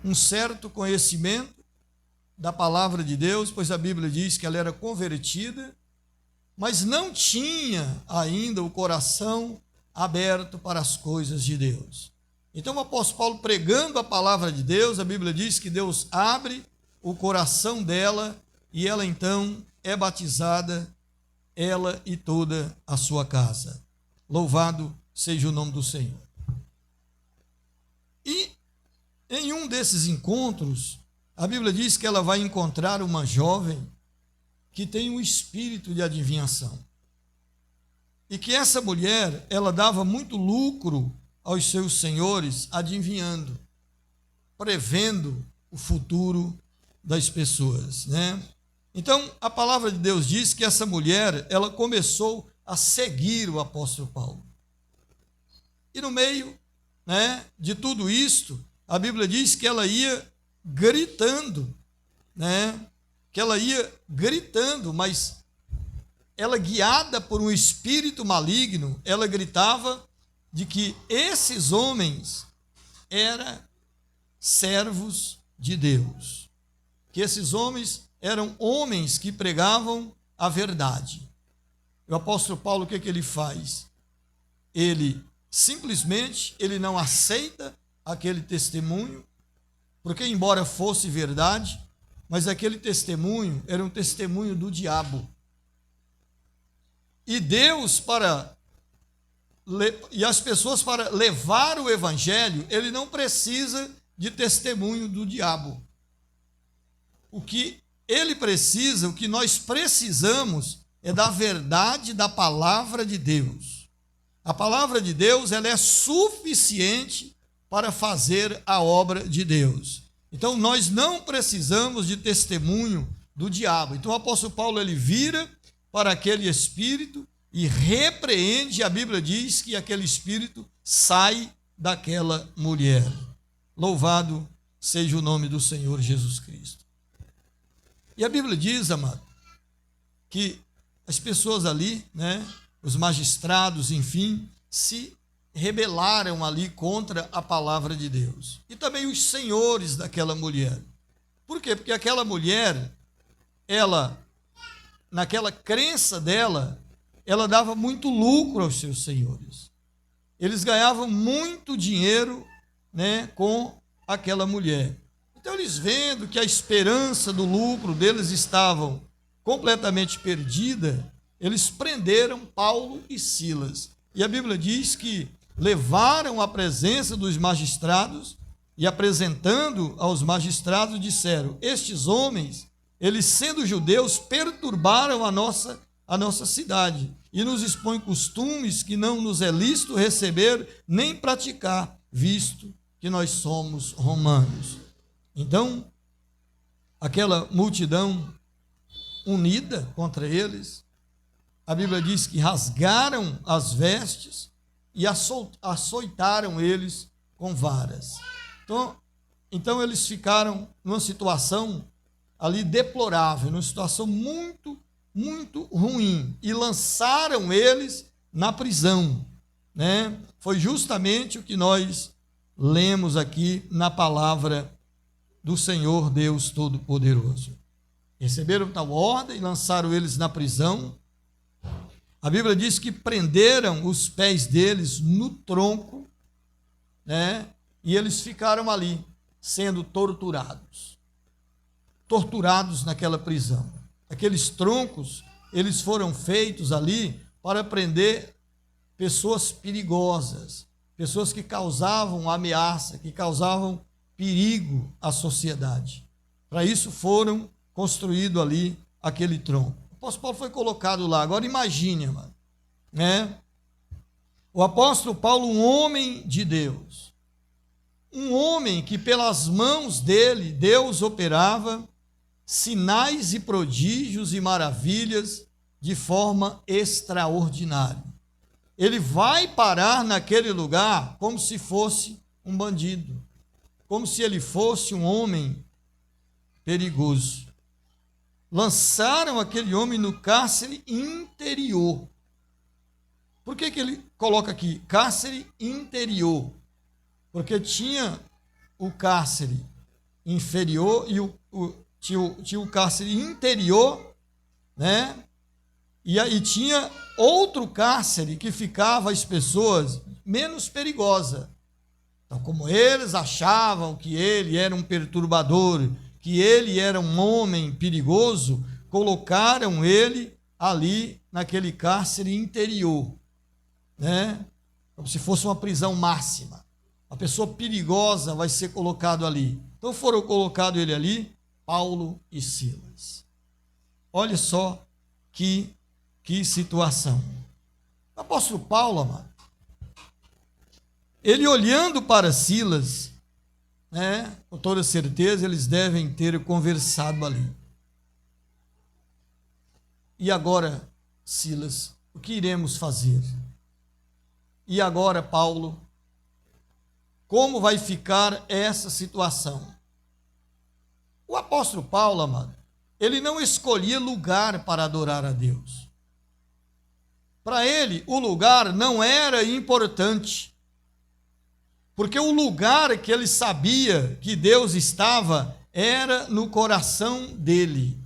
um certo conhecimento da palavra de Deus, pois a Bíblia diz que ela era convertida, mas não tinha ainda o coração aberto para as coisas de Deus. Então o apóstolo Paulo, pregando a palavra de Deus, a Bíblia diz que Deus abre o coração dela e ela então é batizada, ela e toda a sua casa. Louvado seja o nome do Senhor. E em um desses encontros, a Bíblia diz que ela vai encontrar uma jovem que tem um espírito de adivinhação. E que essa mulher, ela dava muito lucro aos seus senhores, adivinhando, prevendo o futuro das pessoas, né? Então, a palavra de Deus diz que essa mulher, ela começou a seguir o apóstolo Paulo. E no meio, né, de tudo isto, a Bíblia diz que ela ia gritando, né? Que ela ia gritando, mas ela, guiada por um espírito maligno, ela gritava de que esses homens eram servos de Deus, que esses homens eram homens que pregavam a verdade. O apóstolo Paulo, o que ele faz? Ele simplesmente, ele não aceita aquele testemunho, porque embora fosse verdade, mas aquele testemunho era um testemunho do diabo. E Deus, e as pessoas, para levar o evangelho, ele não precisa de testemunho do diabo. O que ele precisa, o que nós precisamos, é da verdade da palavra de Deus. A palavra de Deus, ela é suficiente para fazer a obra de Deus. Então, nós não precisamos de testemunho do diabo. Então, o apóstolo Paulo, ele vira para aquele espírito e repreende, a Bíblia diz que aquele espírito sai daquela mulher. Louvado seja o nome do Senhor Jesus Cristo. E a Bíblia diz, amado, que as pessoas ali, né, os magistrados, enfim, se rebelaram ali contra a palavra de Deus. E também os senhores daquela mulher. Por quê? Porque aquela mulher, ela, naquela crença dela, ela dava muito lucro aos seus senhores. Eles ganhavam muito dinheiro, né, com aquela mulher. Então, eles vendo que a esperança do lucro deles estava completamente perdida, eles prenderam Paulo e Silas. E a Bíblia diz que levaram à presença dos magistrados e, apresentando aos magistrados, disseram: estes homens, eles sendo judeus, perturbaram a nossa cidade e nos expõem costumes que não nos é lícito receber nem praticar, visto que nós somos romanos. Então, aquela multidão unida contra eles, a Bíblia diz que rasgaram as vestes e açoitaram eles com varas. Então eles ficaram numa situação ali deplorável, numa situação muito, muito ruim, e lançaram eles na prisão, né? Foi justamente o que nós lemos aqui na palavra do Senhor Deus Todo-Poderoso. Receberam tal ordem e lançaram eles na prisão. A Bíblia diz que prenderam os pés deles no tronco, né? E eles ficaram ali, sendo torturados naquela prisão. Aqueles troncos, eles foram feitos ali para prender pessoas perigosas, pessoas que causavam ameaça, que causavam perigo à sociedade. Para isso foram construído ali aquele tronco. O apóstolo Paulo foi colocado lá. Agora imagine, mano, né? O apóstolo Paulo, um homem de Deus, um homem que pelas mãos dele Deus operava sinais e prodígios e maravilhas de forma extraordinária. Ele vai parar naquele lugar como se fosse um bandido, como se ele fosse um homem perigoso. Lançaram aquele homem no cárcere interior. Por que ele coloca aqui cárcere interior? Porque tinha o cárcere inferior e tinha o cárcere interior, né? E aí tinha outro cárcere que ficava as pessoas menos perigosas. Então, como eles achavam que ele era um perturbador, que ele era um homem perigoso, colocaram ele ali naquele cárcere interior, né? Como se fosse uma prisão máxima. Uma pessoa perigosa vai ser colocado ali. Então foram colocados ele ali, Paulo e Silas. Olha só que situação. O apóstolo Paulo, amado, ele olhando para Silas, né, com toda certeza eles devem ter conversado ali. E agora, Silas, o que iremos fazer? E agora, Paulo, como vai ficar essa situação? O apóstolo Paulo, amado, ele não escolhia lugar para adorar a Deus. Para ele, o lugar não era importante, porque o lugar que ele sabia que Deus estava era no coração dele.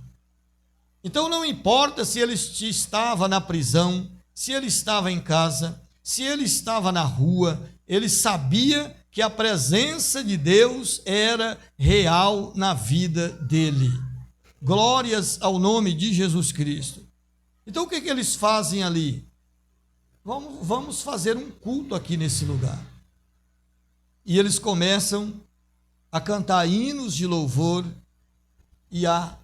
Então não importa se ele estava na prisão, se ele estava em casa, se ele estava na rua, ele sabia que a presença de Deus era real na vida dele. Glórias ao nome de Jesus Cristo. Então o que eles fazem ali? Vamos fazer um culto aqui nesse lugar. E eles começam a cantar hinos de louvor e a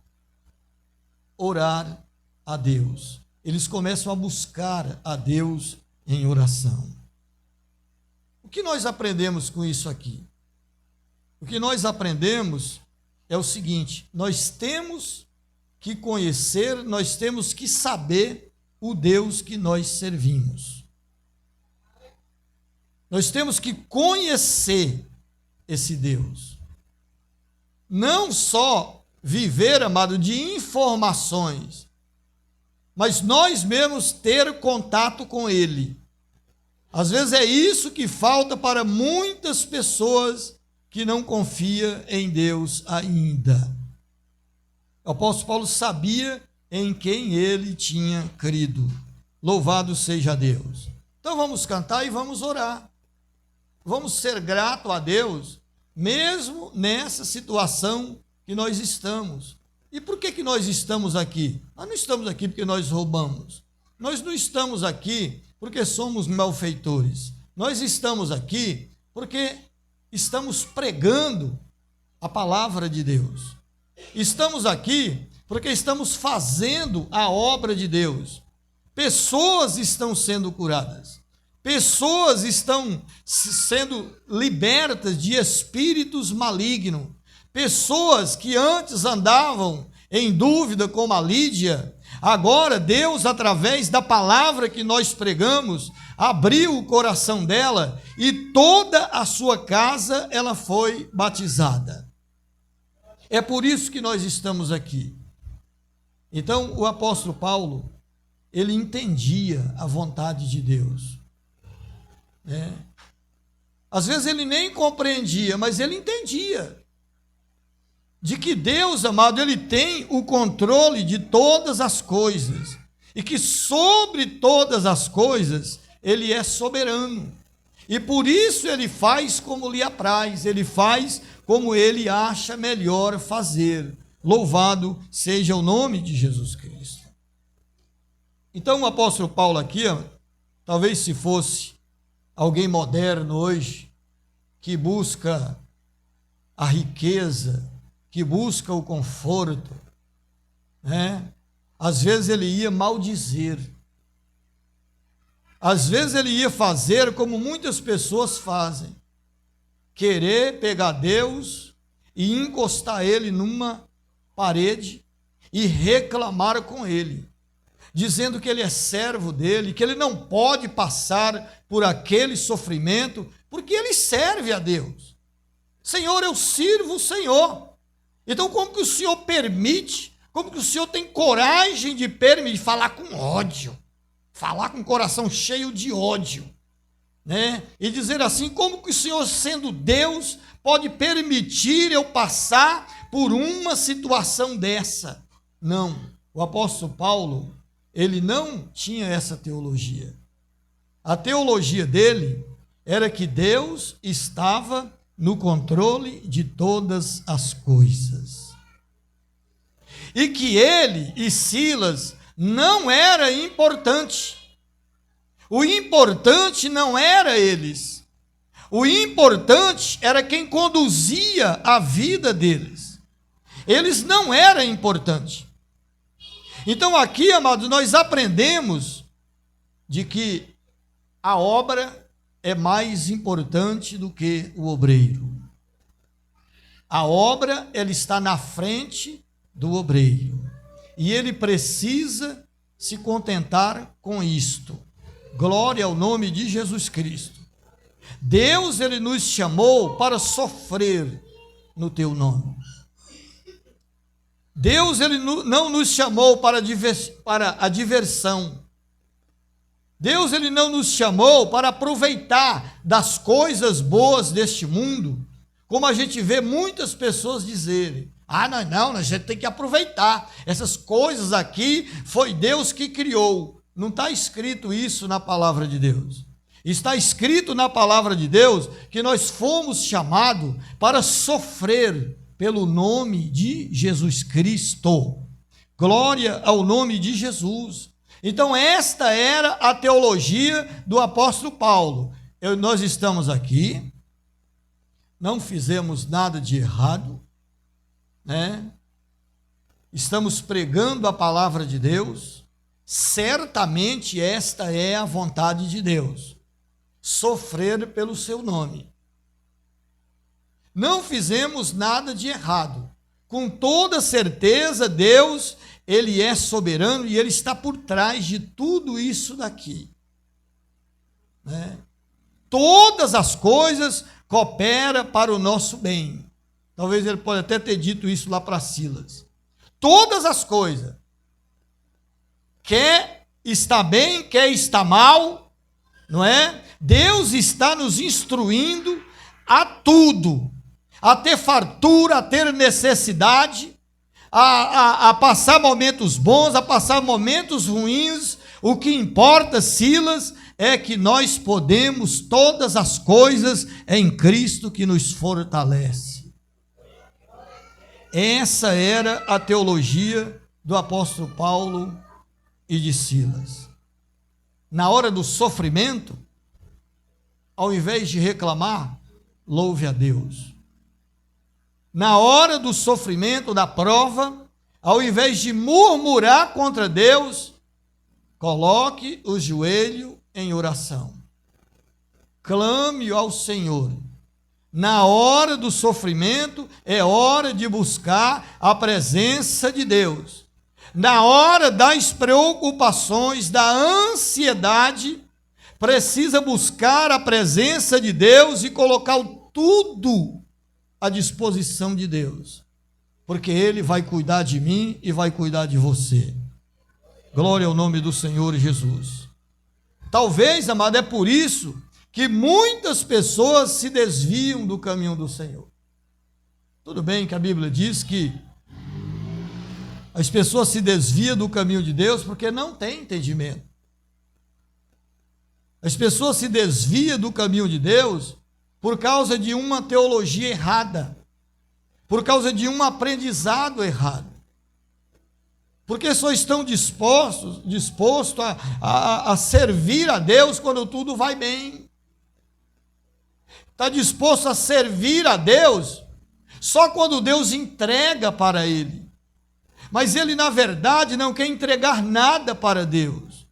orar a Deus. Eles começam a buscar a Deus em oração. O que nós aprendemos com isso aqui? O que nós aprendemos é o seguinte: nós temos que conhecer, nós temos que saber o Deus que nós servimos. Nós temos que conhecer esse Deus. Não só viver, amado, de informações, mas nós mesmos ter contato com Ele. Às vezes é isso que falta para muitas pessoas que não confiam em Deus ainda. O apóstolo Paulo sabia em quem ele tinha crido. Louvado seja Deus. Então vamos cantar e vamos orar. Vamos ser gratos a Deus, mesmo nessa situação que nós estamos. E por que nós estamos aqui? Nós não estamos aqui porque nós roubamos. Nós não estamos aqui porque somos malfeitores. Nós estamos aqui porque estamos pregando a palavra de Deus. Estamos aqui porque estamos fazendo a obra de Deus. Pessoas estão sendo curadas. Pessoas estão sendo libertas de espíritos malignos. Pessoas que antes andavam em dúvida, como a Lídia, agora Deus, através da palavra que nós pregamos, abriu o coração dela e toda a sua casa ela foi batizada. É por isso que nós estamos aqui. Então, o apóstolo Paulo, ele entendia a vontade de Deus. Às vezes ele nem compreendia, mas ele entendia de que Deus, amado, ele tem o controle de todas as coisas e que sobre todas as coisas ele é soberano. E por isso ele faz como lhe apraz, ele faz como ele acha melhor fazer. Louvado seja o nome de Jesus Cristo. Então o apóstolo Paulo aqui, talvez se fosse alguém moderno hoje, que busca a riqueza, que busca o conforto, às vezes ele ia maldizer. Às vezes ele ia fazer como muitas pessoas fazem, querer pegar Deus e encostar ele numa parede e reclamar com ele, dizendo que ele é servo dele, que ele não pode passar por aquele sofrimento, porque ele serve a Deus. Senhor, eu sirvo o Senhor. Então como que o Senhor permite, como que o Senhor tem coragem de permitir, falar com ódio, falar com o coração cheio de ódio, e dizer assim, como que o Senhor, sendo Deus, pode permitir eu passar por uma situação dessa. Não, o apóstolo Paulo, ele não tinha essa teologia. A teologia dele era que Deus estava no controle de todas as coisas. E que ele e Silas não era importante. O importante não era eles. O importante era quem conduzia a vida deles. Eles não eram importantes. Então aqui, amados, nós aprendemos de que a obra é mais importante do que o obreiro. A obra, ela está na frente do obreiro. E ele precisa se contentar com isto. Glória ao nome de Jesus Cristo. Deus, ele nos chamou para sofrer no teu nome. Deus, ele não nos chamou para a diversão. Deus, ele não nos chamou para aproveitar das coisas boas deste mundo, como a gente vê muitas pessoas dizerem. Não, a gente tem que aproveitar. Essas coisas aqui foi Deus que criou. Não está escrito isso na palavra de Deus. Está escrito na palavra de Deus que nós fomos chamados para sofrer pelo nome de Jesus Cristo. Glória ao nome de Jesus. Então esta era a teologia do apóstolo Paulo. Nós estamos aqui, não fizemos nada de errado, né? Estamos pregando a palavra de Deus. Certamente esta é a vontade de Deus, sofrer pelo seu nome. Não fizemos nada de errado. Com toda certeza, Deus, ele é soberano e ele está por trás de tudo isso daqui, né? Todas as coisas cooperam para o nosso bem. Talvez ele pode até ter dito isso lá para Silas. Todas as coisas. Quer está bem, quer está mal, não é? Deus está nos instruindo a tudo, a ter fartura, a ter necessidade, a passar momentos bons, a passar momentos ruins. O que importa, Silas, é que nós podemos todas as coisas em Cristo que nos fortalece. Essa era a teologia do apóstolo Paulo e de Silas. Na hora do sofrimento, ao invés de reclamar, louve a Deus. Na hora do sofrimento, da prova, ao invés de murmurar contra Deus, coloque o joelho em oração. Clame ao Senhor. Na hora do sofrimento, é hora de buscar a presença de Deus. Na hora das preocupações, da ansiedade, precisa buscar a presença de Deus e colocar tudo à disposição de Deus, porque Ele vai cuidar de mim e vai cuidar de você. Glória ao nome do Senhor Jesus. Talvez, amado, é por isso que muitas pessoas se desviam do caminho do Senhor. Tudo bem que a Bíblia diz que as pessoas se desviam do caminho de Deus porque não têm entendimento. As pessoas se desviam do caminho de Deus por causa de uma teologia errada, por causa de um aprendizado errado. Porque só estão dispostos a servir a Deus quando tudo vai bem. Está disposto a servir a Deus só quando Deus entrega para ele. Mas ele, na verdade, não quer entregar nada para Deus.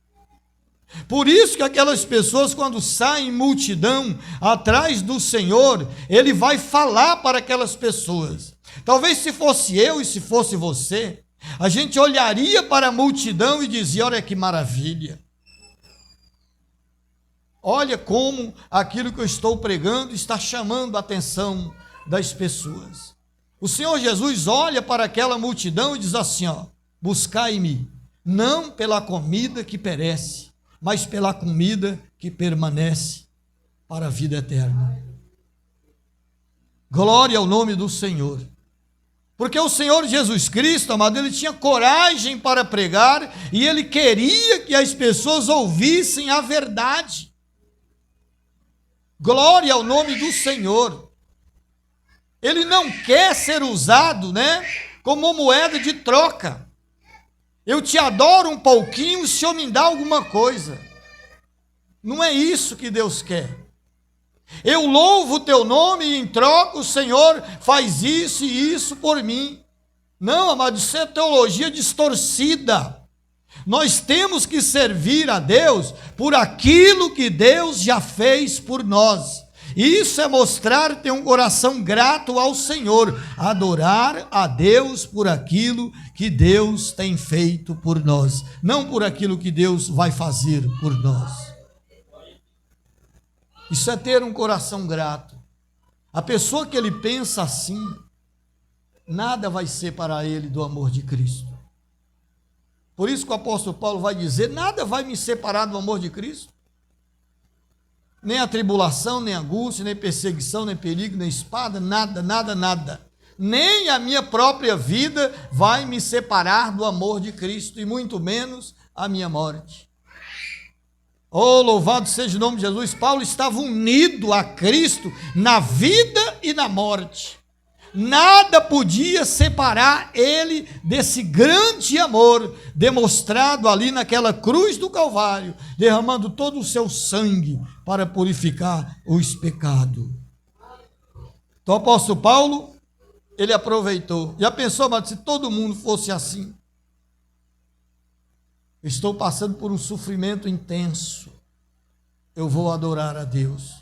Por isso que aquelas pessoas, quando saem em multidão atrás do Senhor, ele vai falar para aquelas pessoas. Talvez se fosse eu e se fosse você, a gente olharia para a multidão e dizia: olha que maravilha. Olha como aquilo que eu estou pregando está chamando a atenção das pessoas. O Senhor Jesus olha para aquela multidão e diz assim: buscai-me, não pela comida que perece, mas pela comida que permanece para a vida eterna. Glória ao nome do Senhor. Porque o Senhor Jesus Cristo, amado, ele tinha coragem para pregar e ele queria que as pessoas ouvissem a verdade. Glória ao nome do Senhor. Ele não quer ser usado, como moeda de troca. Eu te adoro um pouquinho, o Senhor me dá alguma coisa. Não é isso que Deus quer. Eu louvo o teu nome e em troca o Senhor faz isso e isso por mim. Não, amado, isso é teologia distorcida. Nós temos que servir a Deus por aquilo que Deus já fez por nós. Isso é mostrar ter um coração grato ao Senhor, adorar a Deus por aquilo que Deus tem feito por nós, não por aquilo que Deus vai fazer por nós. Isso é ter um coração grato. A pessoa que ele pensa assim, nada vai separar ele do amor de Cristo. Por isso que o apóstolo Paulo vai dizer, nada vai me separar do amor de Cristo. Nem a tribulação, nem a angústia, nem perseguição, nem perigo, nem espada, nada, nada, nada. Nem a minha própria vida vai me separar do amor de Cristo, e muito menos a minha morte. Oh, louvado seja o nome de Jesus. Paulo estava unido a Cristo na vida e na morte. Nada podia separar ele desse grande amor demonstrado ali naquela cruz do Calvário, derramando todo o seu sangue para purificar os pecados. Então o apóstolo Paulo, ele aproveitou. Já pensou, mas se todo mundo fosse assim? Estou passando por um sofrimento intenso. Eu vou adorar a Deus.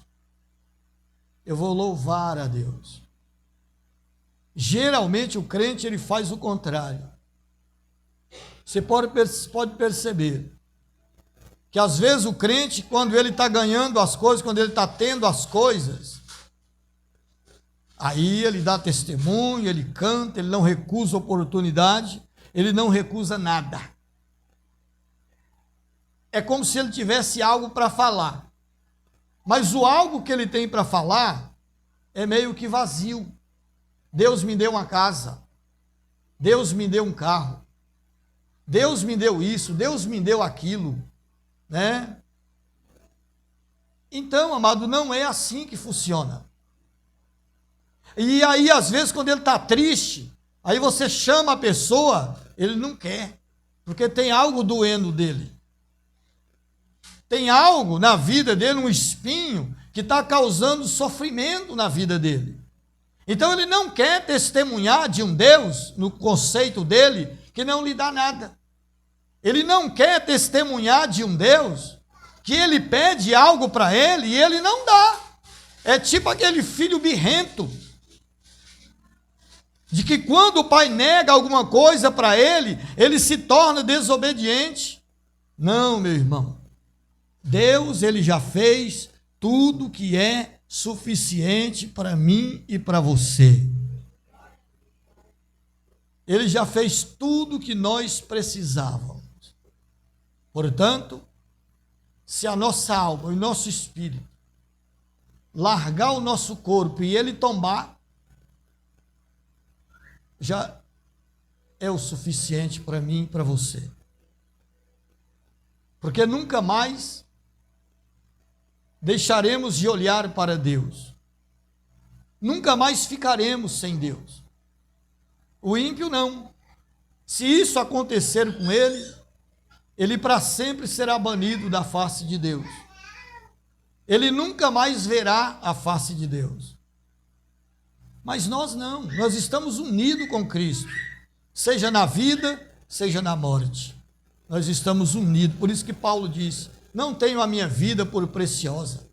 Eu vou louvar a Deus. Geralmente o crente ele faz o contrário. Você pode perceber que às vezes o crente, quando ele está ganhando as coisas, quando ele está tendo as coisas, aí ele dá testemunho, ele canta, ele não recusa oportunidade, ele não recusa nada. É como se ele tivesse algo para falar. Mas o algo que ele tem para falar é meio que vazio. Deus me deu uma casa. Deus me deu um carro. Deus me deu isso, Deus me deu aquilo, Então, amado, não é assim que funciona. E aí, às vezes, quando ele está triste, aí você chama a pessoa, ele não quer, porque tem algo doendo dele. Tem algo na vida dele, um espinho, que está causando sofrimento na vida dele. Então ele não quer testemunhar de um Deus, no conceito dele, que não lhe dá nada. Ele não quer testemunhar de um Deus que ele pede algo para ele e ele não dá. É tipo aquele filho birrento, de que quando o pai nega alguma coisa para ele, ele se torna desobediente. Não, meu irmão. Deus, ele já fez tudo que é suficiente para mim e para você. Ele já fez tudo que nós precisávamos. Portanto, se a nossa alma e o nosso espírito largar o nosso corpo e ele tombar, já é o suficiente para mim e para você. Porque nunca mais deixaremos de olhar para Deus. Nunca mais ficaremos sem Deus. O ímpio não. Se isso acontecer com ele, ele para sempre será banido da face de Deus. Ele nunca mais verá a face de Deus. Mas nós não, nós estamos unidos com Cristo, seja na vida, seja na morte. Nós estamos unidos, por isso que Paulo diz, não tenho a minha vida por preciosa.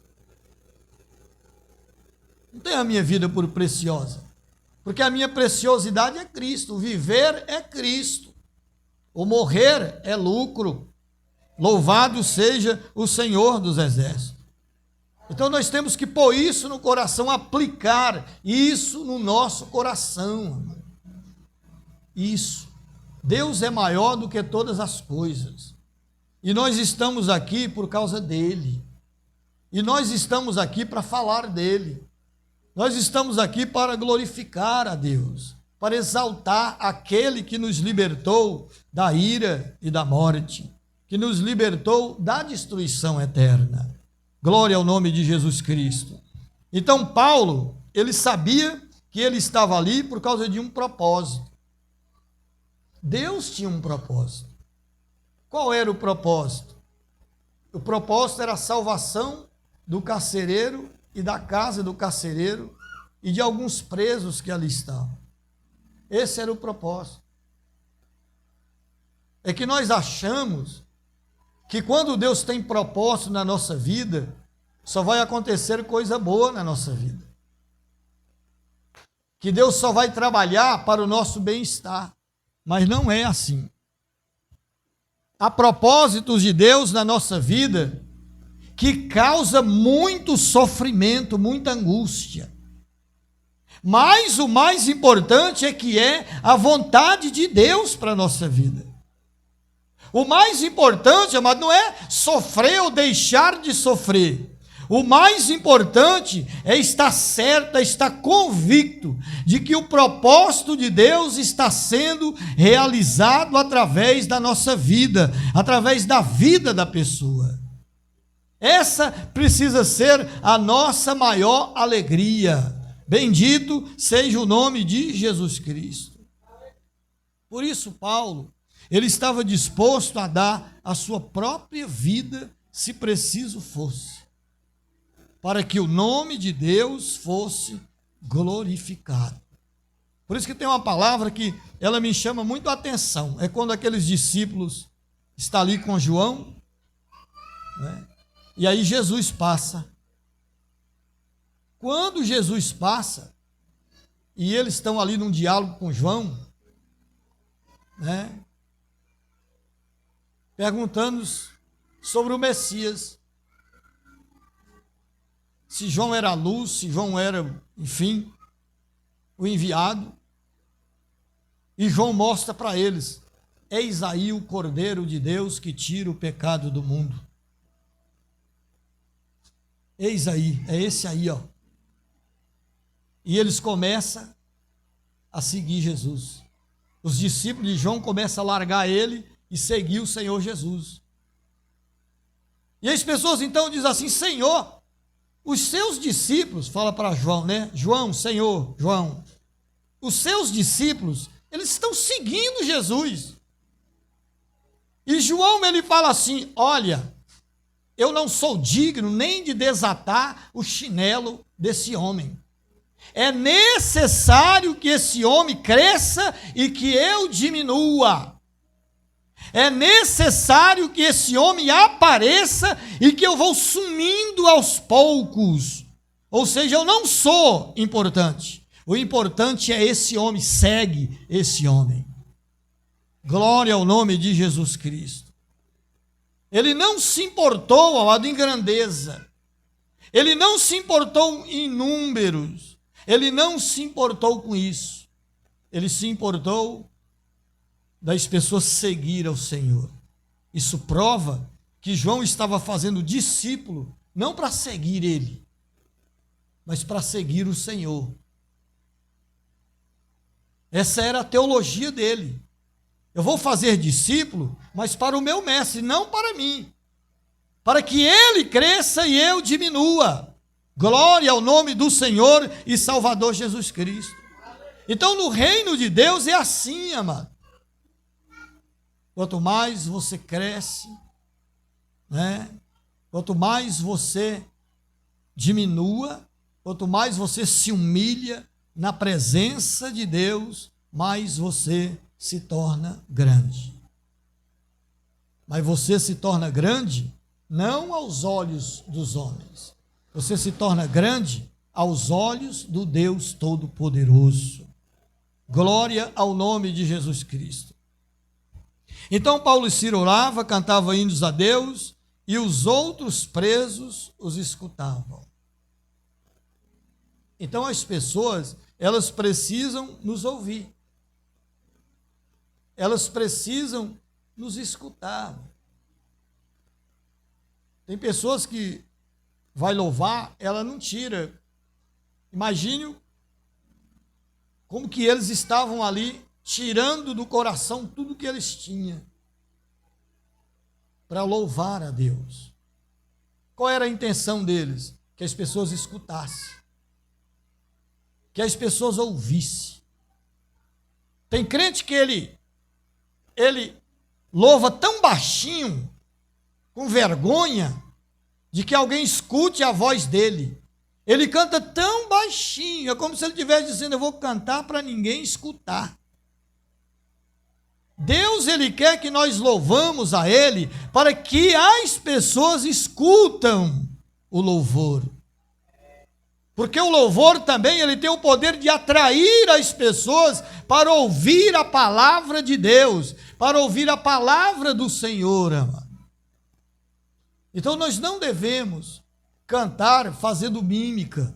Não tenho a minha vida por preciosa, porque a minha preciosidade é Cristo, o viver é Cristo, o morrer é lucro. Louvado seja o Senhor dos Exércitos. Então nós temos que pôr isso no coração, aplicar isso no nosso coração. Isso. Deus é maior do que todas as coisas. E nós estamos aqui por causa dele. E nós estamos aqui para falar dele. Nós estamos aqui para glorificar a Deus, para exaltar aquele que nos libertou da ira e da morte, que nos libertou da destruição eterna. Glória ao nome de Jesus Cristo. Então Paulo, ele sabia que ele estava ali por causa de um propósito. Deus tinha um propósito. Qual era o propósito? O propósito era a salvação do carcereiro e da casa do carcereiro e de alguns presos que ali estavam. Esse era o propósito. É que nós achamos que quando Deus tem propósito na nossa vida, só vai acontecer coisa boa na nossa vida. Que Deus só vai trabalhar para o nosso bem-estar. Mas não é assim. Há propósitos de Deus na nossa vida que causa muito sofrimento, muita angústia. Mas o mais importante é que é a vontade de Deus para a nossa vida. O mais importante, amado, não é sofrer ou deixar de sofrer. O mais importante é estar certo, é estar convicto de que o propósito de Deus está sendo realizado através da nossa vida, através da vida da pessoa. Essa precisa ser a nossa maior alegria. Bendito seja o nome de Jesus Cristo. Por isso, Paulo, ele estava disposto a dar a sua própria vida, se preciso fosse, para que o nome de Deus fosse glorificado. Por isso que tem uma palavra que ela me chama muito a atenção. É quando aqueles discípulos estão ali com João, né? E aí Jesus passa. Quando Jesus passa, e eles estão ali num diálogo com João, né? Perguntando sobre o Messias. Se João era a luz, se João era, enfim, o enviado. E João mostra para eles: eis aí o Cordeiro de Deus que tira o pecado do mundo. Eis aí, é esse aí, ó. E eles começam a seguir Jesus. Os discípulos de João começam a largar ele e seguir o Senhor Jesus. E as pessoas então dizem assim: Senhor, os seus discípulos, fala para João, né? João, Senhor, João, os seus discípulos, eles estão seguindo Jesus. E João, ele fala assim: olha, eu não sou digno nem de desatar o chinelo desse homem. É necessário que esse homem cresça e que eu diminua. É necessário que esse homem apareça e que eu vou sumindo aos poucos. Ou seja, eu não sou importante. O importante é esse homem, segue esse homem. Glória ao nome de Jesus Cristo. Ele não se importou, amado, em grandeza. Ele não se importou em números. Ele não se importou com isso. Ele se importou das pessoas seguir ao Senhor. Isso prova que João estava fazendo discípulo, não para seguir ele, mas para seguir o Senhor. Essa era a teologia dele. Eu vou fazer discípulo, mas para o meu mestre, não para mim. Para que ele cresça e eu diminua. Glória ao nome do Senhor e Salvador Jesus Cristo. Então, no reino de Deus é assim, amado. Quanto mais você cresce, né? Quanto mais você diminua, quanto mais você se humilha na presença de Deus, mais você se torna grande. Mas você se torna grande não aos olhos dos homens. Você se torna grande aos olhos do Deus Todo-Poderoso. Glória ao nome de Jesus Cristo. Então Paulo se orava, cantava hinos a Deus, e os outros presos os escutavam. Então as pessoas, elas precisam nos ouvir. Elas precisam nos escutar. Tem pessoas que vai louvar, ela não tira Imagine como que eles estavam ali tirando do coração tudo que eles tinham para louvar a Deus. Qual era a intenção deles? Que as pessoas escutassem, que as pessoas ouvissem. Tem crente que ele louva tão baixinho, com vergonha, de que alguém escute a voz dele. Ele canta tão baixinho, é como se ele estivesse dizendo, eu vou cantar para ninguém escutar. Deus, ele quer que nós louvamos a ele, para que as pessoas escutam o louvor. Porque o louvor também, ele tem o poder de atrair as pessoas para ouvir a palavra de Deus, para ouvir a palavra do Senhor, amado. Então nós não devemos cantar fazendo mímica.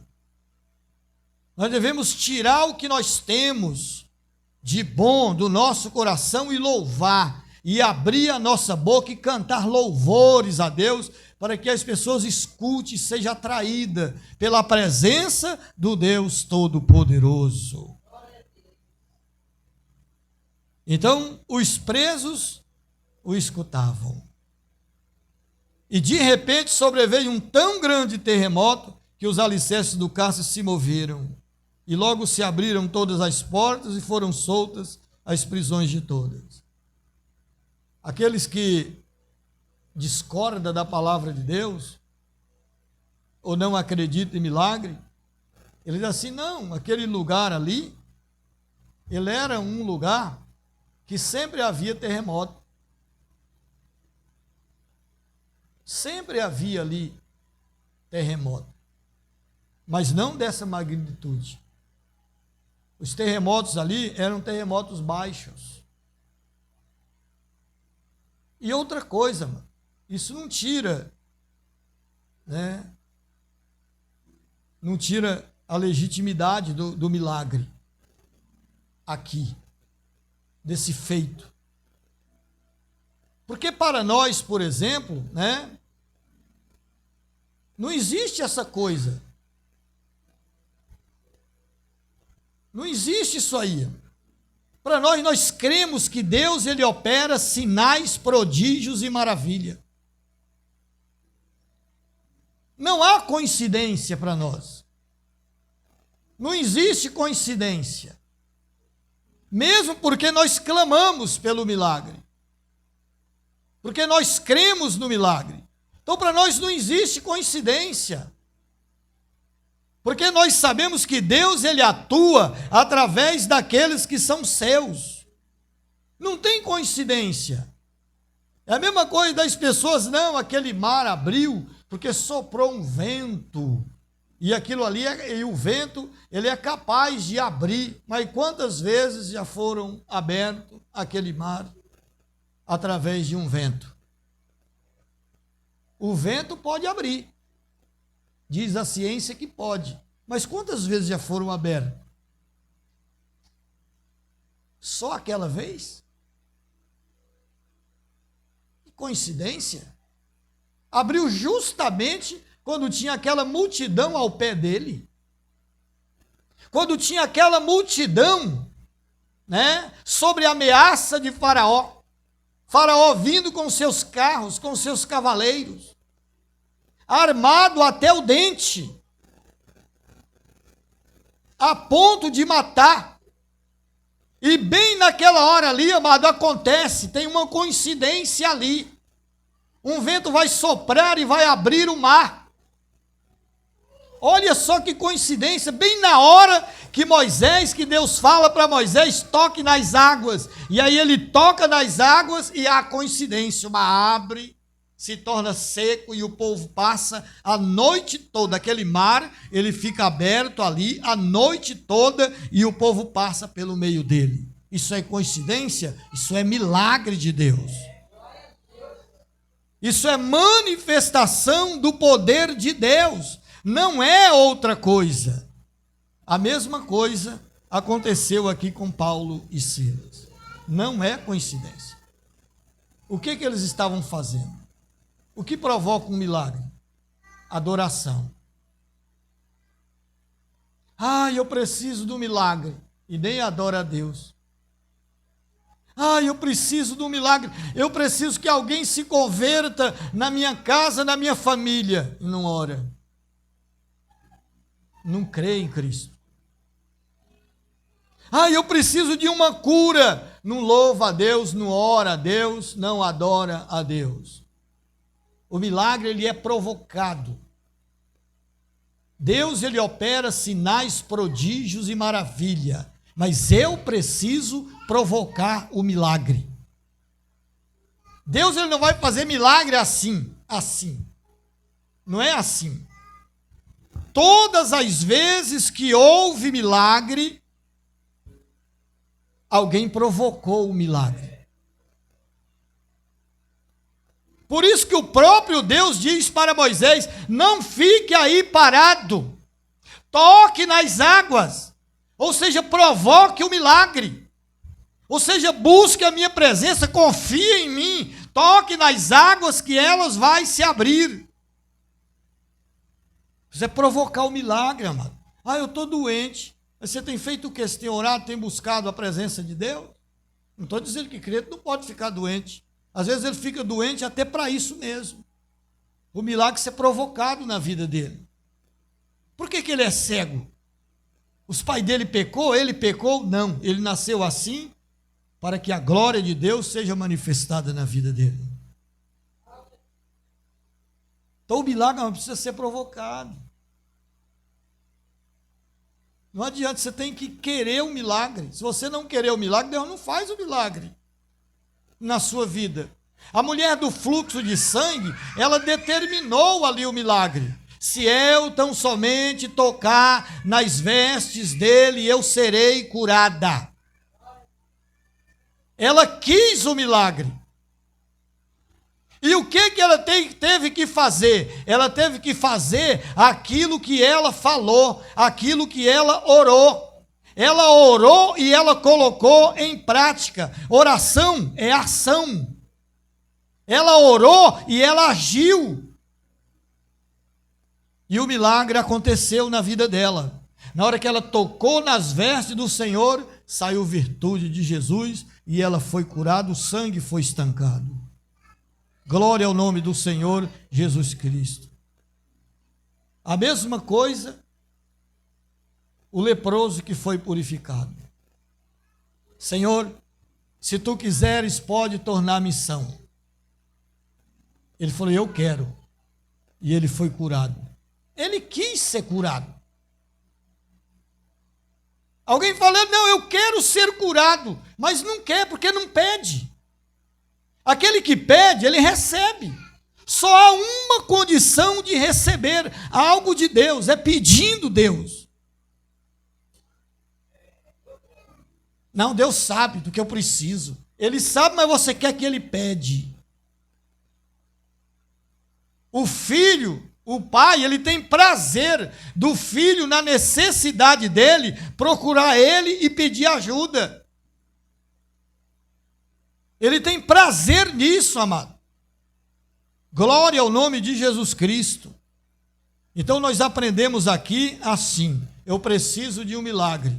Nós devemos tirar o que nós temos de bom do nosso coração e louvar, e abrir a nossa boca e cantar louvores a Deus, para que as pessoas escutem e sejam atraídas pela presença do Deus Todo-Poderoso. Então, os presos o escutavam. E de repente sobreveio um tão grande terremoto que os alicerces do cárcere se moveram. E logo se abriram todas as portas e foram soltas as prisões de todas. Aqueles que discordam da palavra de Deus, ou não acreditam em milagre, ele diz assim, não, aquele lugar ali, ele era um lugar que sempre havia terremoto. Sempre havia ali terremoto, mas não dessa magnitude. Os terremotos ali eram terremotos baixos. E outra coisa, mano, isso não tira, né? Não tira a legitimidade do milagre aqui, desse feito. Porque para nós, por exemplo, né? Não existe essa coisa. Não existe isso aí. Para nós cremos que Deus, ele opera sinais, prodígios e maravilha. Não há coincidência para nós. Não existe coincidência. Mesmo porque nós clamamos pelo milagre. Porque nós cremos no milagre. Então, para nós não existe coincidência. Porque nós sabemos que Deus, ele atua através daqueles que são seus. Não tem coincidência. É a mesma coisa das pessoas, não, aquele mar abriu porque soprou um vento. E aquilo ali, e o vento, ele é capaz de abrir. Mas quantas vezes já foram abertos aquele mar através de um vento? O vento pode abrir. Diz a ciência que pode. Mas quantas vezes já foram abertos? Só aquela vez? Que coincidência. Abriu justamente quando tinha aquela multidão ao pé dele. Quando tinha aquela multidão, né, sobre a ameaça de Faraó. Faraó vindo com seus carros, com seus cavaleiros, armado até o dente, a ponto de matar. E bem naquela hora ali, amado, acontece, tem uma coincidência ali. Um vento vai soprar e vai abrir o mar. Olha só que coincidência, bem na hora que Deus fala para Moisés, toque nas águas. E aí ele toca nas águas e há coincidência, o mar abre, se torna seco e o povo passa a noite toda. Aquele mar, ele fica aberto ali a noite toda e o povo passa pelo meio dele. Isso é coincidência? Isso é milagre de Deus. Isso é manifestação do poder de Deus. Não é outra coisa. A mesma coisa aconteceu aqui com Paulo e Silas. Não é coincidência. O que eles estavam fazendo? O que provoca um milagre? Adoração. Eu preciso do milagre. E nem adora a Deus. Eu preciso do milagre. Eu preciso que alguém se converta na minha casa, na minha família. E não ora. Não crê em Cristo. Eu preciso de uma cura. Não louva a Deus, não ora a Deus, não adora a Deus. O milagre, ele é provocado. Deus, ele opera sinais, prodígios e maravilha. Mas eu preciso provocar o milagre. Deus, ele não vai fazer milagre assim. Não é assim. Todas as vezes que houve milagre, alguém provocou o milagre. Por isso que o próprio Deus diz para Moisés: não fique aí parado, toque nas águas, ou seja, provoque o milagre, ou seja, busque a minha presença, confie em mim, toque nas águas que elas vão se abrir. Isso é provocar o milagre, amado. Eu estou doente. Você tem feito o quê? Você tem orado, tem buscado a presença de Deus? Não estou dizendo que crente não pode ficar doente. Às vezes ele fica doente até para isso mesmo. O milagre ser provocado na vida dele. Por que ele é cego? Os pais dele pecou? Ele pecou? Não. Ele nasceu assim para que a glória de Deus seja manifestada na vida dele. Então o milagre não precisa ser provocado. Não adianta, você tem que querer o milagre. Se você não querer o milagre, Deus não faz o milagre na sua vida. A mulher do fluxo de sangue, ela determinou ali o milagre. Se eu tão somente tocar nas vestes dele, eu serei curada. Ela quis o milagre. E o que ela teve que fazer? Ela teve que fazer aquilo que ela falou, aquilo que ela orou. Ela orou e ela colocou em prática. Oração é ação. Ela orou e ela agiu. E o milagre aconteceu na vida dela. Na hora que ela tocou nas vestes do Senhor, saiu virtude de Jesus e ela foi curada, o sangue foi estancado. Glória ao nome do Senhor Jesus Cristo. A mesma coisa, o leproso que foi purificado. Senhor, se tu quiseres, pode tornar missão. Ele falou: eu quero. E ele foi curado. Ele quis ser curado. Alguém falando: não, eu quero ser curado, mas não quer porque não pede. Aquele que pede, ele recebe. Só há uma condição de receber algo de Deus, é pedindo Deus. Não, Deus sabe do que eu preciso. Ele sabe, mas você quer que ele pede. O filho, o pai, ele tem prazer do filho na necessidade dele, procurar ele e pedir ajuda. Ele tem prazer nisso, amado. Glória ao nome de Jesus Cristo. Então nós aprendemos aqui assim: eu preciso de um milagre.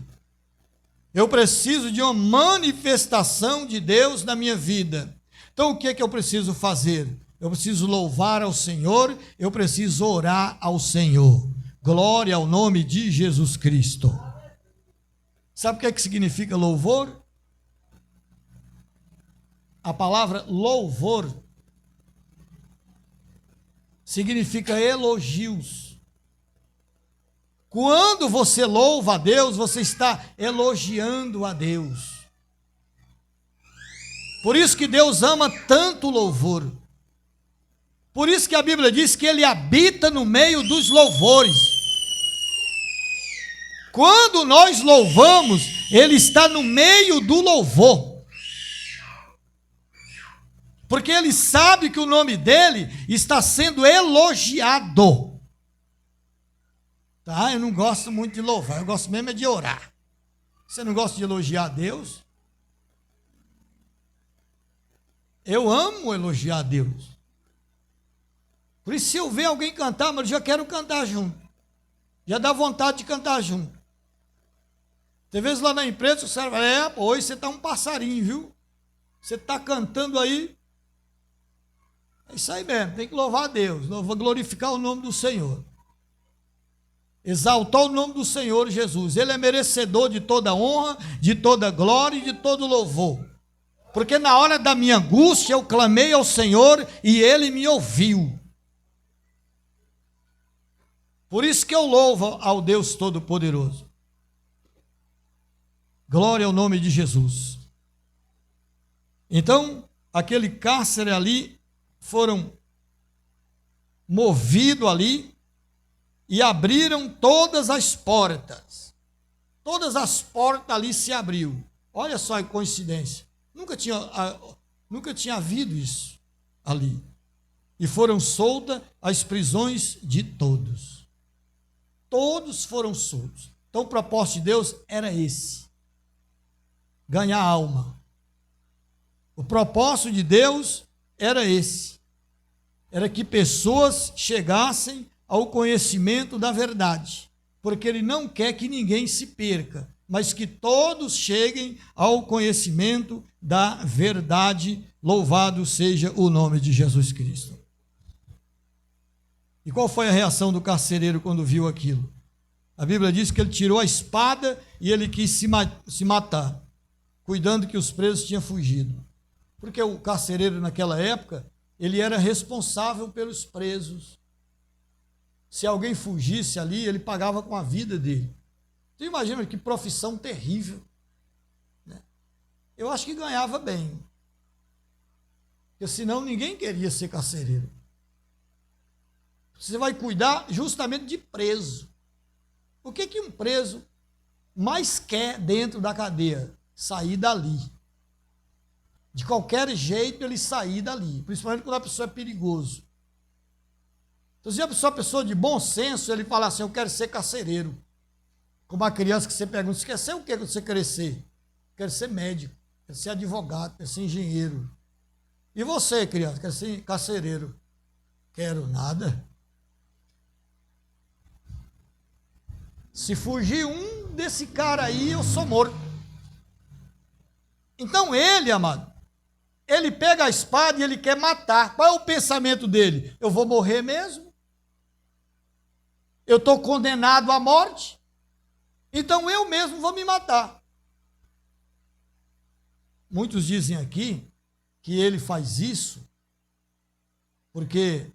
Eu preciso de uma manifestação de Deus na minha vida. Então o que é que eu preciso fazer? Eu preciso louvar ao Senhor, eu preciso orar ao Senhor. Glória ao nome de Jesus Cristo. Sabe o que é que significa louvor? A palavra louvor significa elogios. Quando você louva a Deus, você está elogiando a Deus. Por isso que Deus ama tanto o louvor. Por isso que a Bíblia diz que Ele habita no meio dos louvores. Quando nós louvamos, Ele está no meio do louvor. Porque Ele sabe que o nome dEle está sendo elogiado. Tá? Eu não gosto muito de louvar, eu gosto mesmo é de orar. Você não gosta de elogiar a Deus? Eu amo elogiar a Deus. Por isso, se eu ver alguém cantar, mas eu já quero cantar junto. Já dá vontade de cantar junto. Tem vezes lá na empresa, o cara fala, pô, hoje você tá um passarinho, viu? Você tá cantando aí. É isso aí mesmo, tem que louvar a Deus, glorificar o nome do Senhor. Exaltar o nome do Senhor Jesus. Ele é merecedor de toda honra, de toda glória e de todo louvor. Porque na hora da minha angústia eu clamei ao Senhor e Ele me ouviu. Por isso que eu louvo ao Deus Todo-Poderoso. Glória ao nome de Jesus. Então, aquele cárcere ali, foram movidos ali e abriram todas as portas. Todas as portas ali se abriu. Olha só que coincidência. Nunca tinha havido isso ali. E foram soltas as prisões de todos. Todos foram soltos. Então o propósito de Deus era esse. Ganhar alma. O propósito de Deus era esse. Era que pessoas chegassem ao conhecimento da verdade. Porque Ele não quer que ninguém se perca, mas que todos cheguem ao conhecimento da verdade. Louvado seja o nome de Jesus Cristo. E qual foi a reação do carcereiro quando viu aquilo? A Bíblia diz que ele tirou a espada e ele quis se matar, cuidando que os presos tinham fugido. Porque o carcereiro naquela época, ele era responsável pelos presos. Se alguém fugisse ali, ele pagava com a vida dele. Você imagina que profissão terrível, né? Eu acho que ganhava bem, porque senão ninguém queria ser carcereiro. Você vai cuidar justamente de preso. O que um preso mais quer dentro da cadeia? Sair dali. De qualquer jeito ele sair dali, principalmente quando a pessoa é perigoso. Então, se a pessoa de bom senso, ele fala assim, eu quero ser carcereiro. Como a criança que você pergunta, você quer ser o que quando você crescer? Quero ser médico, quero ser advogado, quero ser engenheiro. E você, criança, quer ser carcereiro? Quero nada. Se fugir um desse cara aí, eu sou morto. Então ele, amado, ele pega a espada e ele quer matar. Qual é o pensamento dele? Eu vou morrer mesmo? Eu estou condenado à morte? Então eu mesmo vou me matar. Muitos dizem aqui que ele faz isso porque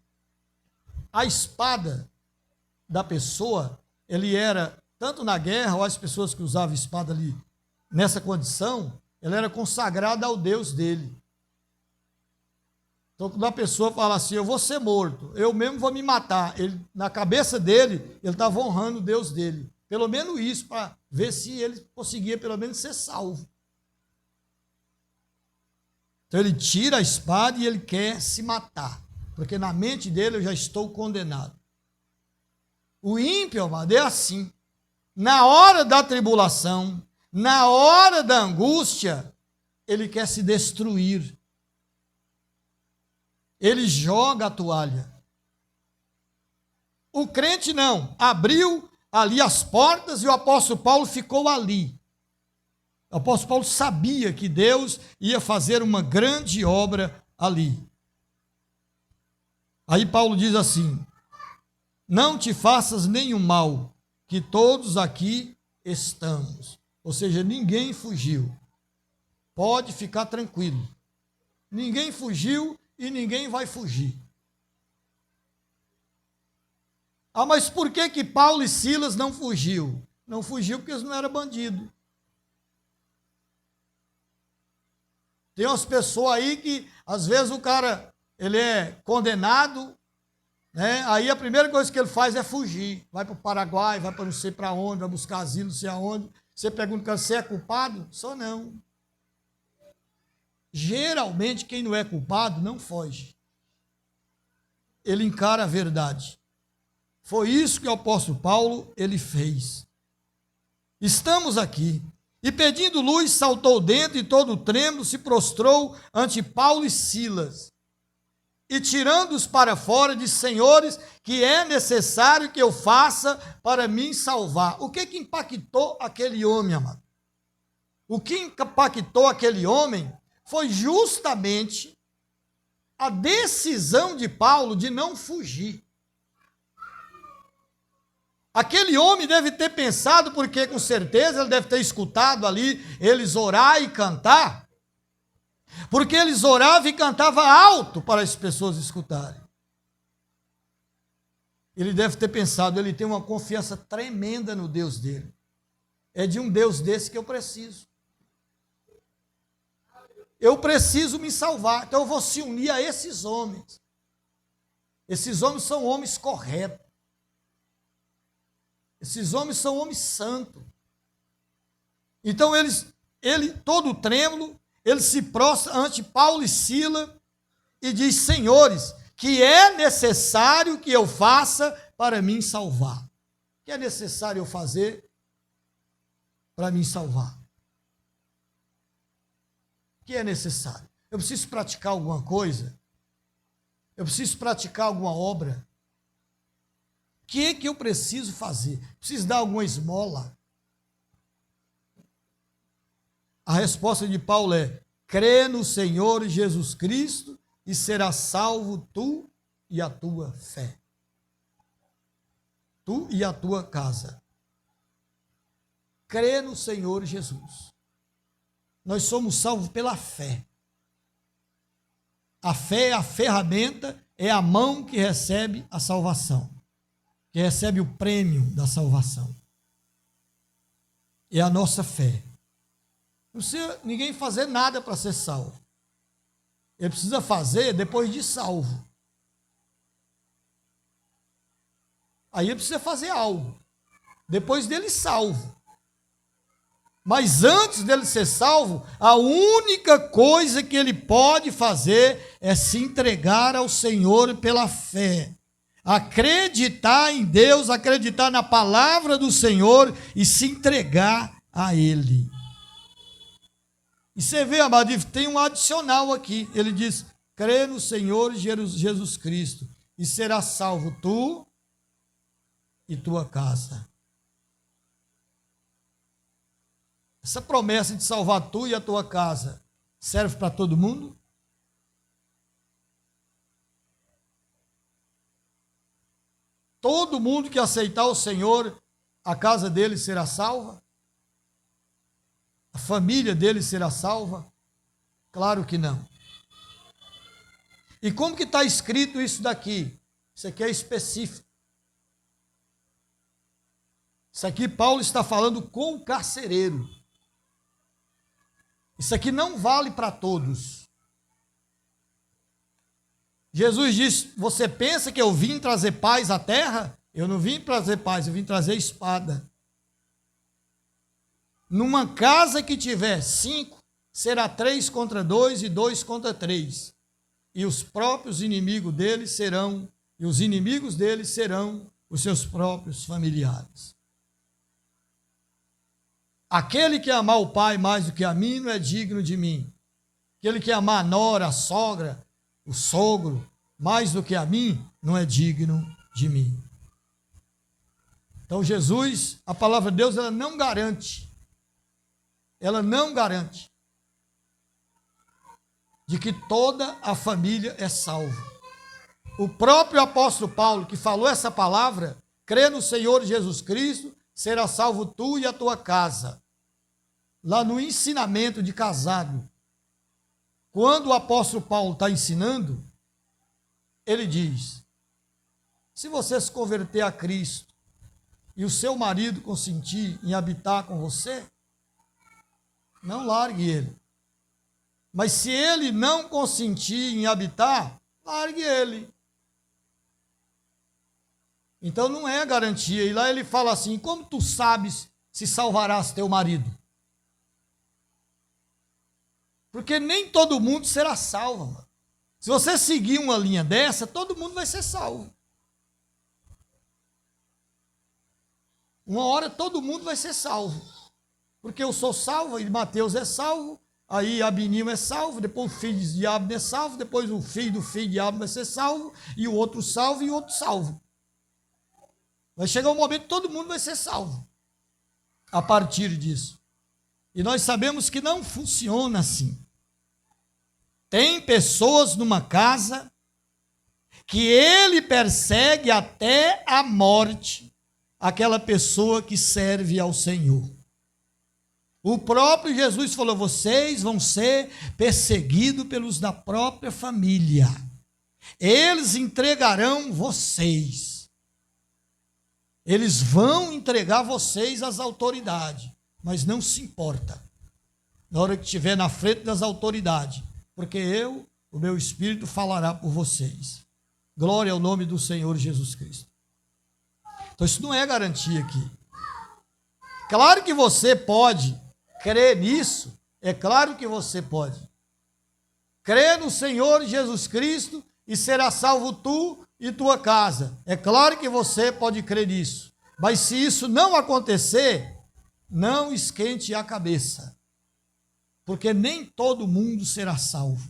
a espada da pessoa, ele era, tanto na guerra, ou as pessoas que usavam espada ali nessa condição, ela era consagrada ao Deus dele. Então, quando a pessoa fala assim, eu vou ser morto, eu mesmo vou me matar, ele, na cabeça dele, ele estava honrando o Deus dele. Pelo menos isso, para ver se ele conseguia pelo menos ser salvo. Então ele tira a espada e ele quer se matar, porque na mente dele eu já estou condenado. O ímpio, amado, é assim. Na hora da tribulação, na hora da angústia, ele quer se destruir. Ele joga a toalha. O crente não, abriu ali as portas e o apóstolo Paulo ficou ali. O apóstolo Paulo sabia que Deus ia fazer uma grande obra ali. Aí Paulo diz assim, não te faças nenhum mal, que todos aqui estamos. Ou seja, ninguém fugiu. Pode ficar tranquilo. Ninguém fugiu e ninguém vai fugir. Ah, mas por que Paulo e Silas não fugiu? Não fugiu porque eles não eram bandidos. Tem umas pessoas aí que, às vezes, o cara, ele é condenado, né? Aí a primeira coisa que ele faz é fugir. Vai para o Paraguai, vai para não sei para onde, vai buscar asilo, não sei aonde. Você pergunta, você é culpado? Só não. Geralmente, quem não é culpado não foge. Ele encara a verdade. Foi isso que o apóstolo Paulo, ele fez. Estamos aqui. E pedindo luz, saltou dentro e todo trêmulo se prostrou ante Paulo e Silas. E tirando-os para fora, disse, senhores, que é necessário que eu faça para me salvar. O que impactou aquele homem, amado? O que impactou aquele homem foi justamente a decisão de Paulo de não fugir. Aquele homem deve ter pensado, porque com certeza ele deve ter escutado ali eles orar e cantar, porque eles oravam e cantavam alto para as pessoas escutarem. Ele deve ter pensado, ele tem uma confiança tremenda no Deus dele. É de um Deus desse que eu preciso. Eu preciso me salvar, então eu vou se unir a esses homens. Esses homens são homens corretos. Esses homens são homens santos. Então ele todo trêmulo, ele se prostra ante Paulo e Sila e diz: senhores, que é necessário que eu faça para me salvar? O que é necessário eu fazer para me salvar? O que é necessário? Eu preciso praticar alguma coisa? Eu preciso praticar alguma obra? O que é que eu preciso fazer? Preciso dar alguma esmola? A resposta de Paulo é: crê no Senhor Jesus Cristo e serás salvo tu e a tua fé. Tu e a tua casa. Crê no Senhor Jesus. Nós somos salvos pela fé. A fé é a ferramenta, é a mão que recebe a salvação, que recebe o prêmio da salvação. É a nossa fé. Não precisa ninguém fazer nada para ser salvo. Ele precisa fazer depois de salvo. Aí ele precisa fazer algo. Depois dele salvo. Mas antes dele ser salvo, a única coisa que ele pode fazer é se entregar ao Senhor pela fé. Acreditar em Deus, acreditar na palavra do Senhor e se entregar a Ele. E você vê, amado, tem um adicional aqui. Ele diz: crê no Senhor Jesus Cristo e serás salvo tu e tua casa. Essa promessa de salvar tu e a tua casa serve para todo mundo? Todo mundo que aceitar o Senhor, a casa dele será salva? A família dele será salva? Claro que não. E como que está escrito isso daqui? Isso aqui é específico. Isso aqui Paulo está falando com o carcereiro. Isso aqui não vale para todos. Jesus disse: você pensa que eu vim trazer paz à terra? Eu não vim trazer paz, eu vim trazer espada. Numa casa que tiver 5, será 3 contra 2 e 2 contra 3. E os próprios inimigos deles serão, e os inimigos deles serão os seus próprios familiares. Aquele que amar o pai mais do que a mim não é digno de mim. Aquele que amar a nora, a sogra, o sogro, mais do que a mim, não é digno de mim. Então Jesus, a palavra de Deus, ela não garante de que toda a família é salva. O próprio apóstolo Paulo, que falou essa palavra, crê no Senhor Jesus Cristo, será salvo tu e a tua casa. Lá no ensinamento de casado, quando o apóstolo Paulo está ensinando, ele diz: se você se converter a Cristo e o seu marido consentir em habitar com você, não largue ele. Mas se ele não consentir em habitar, largue ele. Então não é garantia. E lá ele fala assim: como tu sabes se salvarás teu marido? Porque nem todo mundo será salvo, mano. Se você seguir uma linha dessa, todo mundo vai ser salvo. Uma hora todo mundo vai ser salvo. Porque eu sou salvo, e Mateus é salvo, aí Abinil é salvo, depois o filho de Diabo é salvo, depois o filho do filho de Diabo vai ser salvo, e o outro salvo e o outro salvo. Vai chegar um momento que todo mundo vai ser salvo a partir disso. E nós sabemos que não funciona assim. Tem pessoas numa casa que ele persegue até a morte aquela pessoa que serve ao Senhor. O próprio Jesus falou: vocês vão ser perseguidos pelos da própria família. Eles entregarão vocês. Eles vão entregar vocês às autoridades, mas não se importa na hora que estiver na frente das autoridades, porque o meu Espírito falará por vocês. Glória ao nome do Senhor Jesus Cristo. Então isso não é garantia aqui. Claro que você pode crer nisso, é claro que você pode. Crer no Senhor Jesus Cristo e será salvo tu e tua casa. É claro que você pode crer nisso. Mas se isso não acontecer, não esquente a cabeça. Porque nem todo mundo será salvo.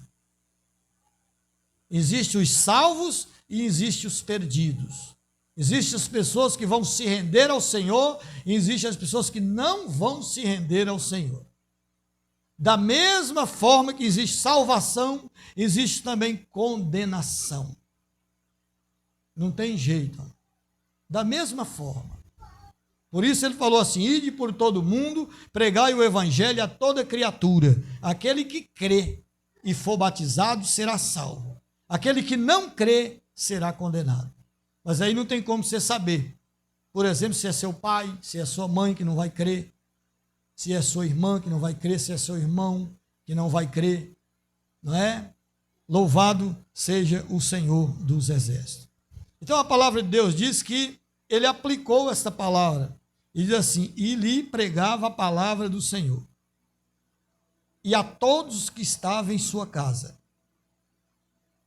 Existem os salvos e existem os perdidos. Existem as pessoas que vão se render ao Senhor e existem as pessoas que não vão se render ao Senhor. Da mesma forma que existe salvação, existe também condenação. Não tem jeito. Da mesma forma. Por isso ele falou assim: ide por todo mundo, pregai o evangelho a toda criatura. Aquele que crê e for batizado será salvo. Aquele que não crê será condenado. Mas aí não tem como você saber. Por exemplo, se é seu pai, se é sua mãe que não vai crer, se é sua irmã que não vai crer, se é seu irmão que não vai crer, não é? Louvado seja o Senhor dos Exércitos. Então a palavra de Deus diz que ele aplicou esta palavra, e diz assim: e lhe pregava a palavra do Senhor, e a todos que estavam em sua casa.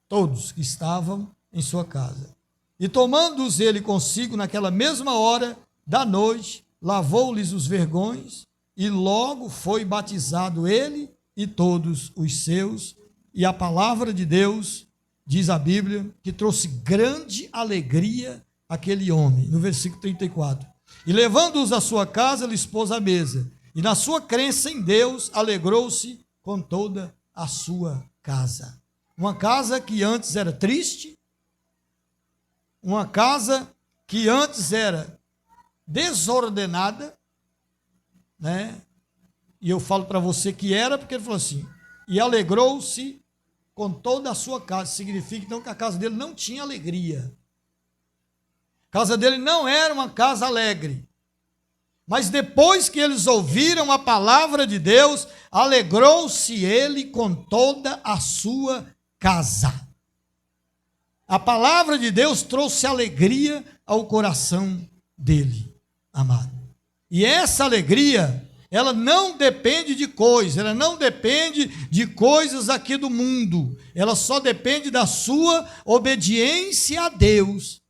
Todos que estavam em sua casa. E tomando-os ele consigo naquela mesma hora da noite, lavou-lhes os vergões, e logo foi batizado ele e todos os seus. E a palavra de Deus, diz a Bíblia, que trouxe grande alegria àquele homem, no versículo 34. E levando-os à sua casa, lhes pôs à mesa, e na sua crença em Deus, alegrou-se com toda a sua casa. Uma casa que antes era triste, uma casa que antes era desordenada, né? E eu falo para você que era, porque ele falou assim: e alegrou-se com toda a sua casa. Significa então que a casa dele não tinha alegria. A casa dele não era uma casa alegre. Mas depois que eles ouviram a palavra de Deus, alegrou-se ele com toda a sua casa. A palavra de Deus trouxe alegria ao coração dele, amado. E essa alegria, ela não depende de coisas, ela não depende de coisas aqui do mundo, ela só depende da sua obediência a Deus.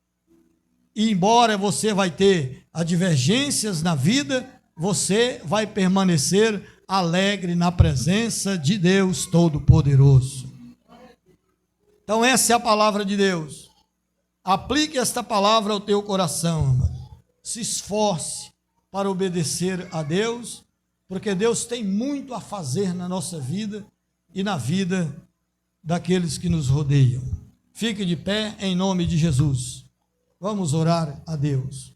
E embora você vai ter advergências na vida, você vai permanecer alegre na presença de Deus Todo-Poderoso. Então essa é a palavra de Deus. Aplique esta palavra ao teu coração, amado. Se esforce para obedecer a Deus, porque Deus tem muito a fazer na nossa vida e na vida daqueles que nos rodeiam. Fique de pé em nome de Jesus. Vamos orar a Deus.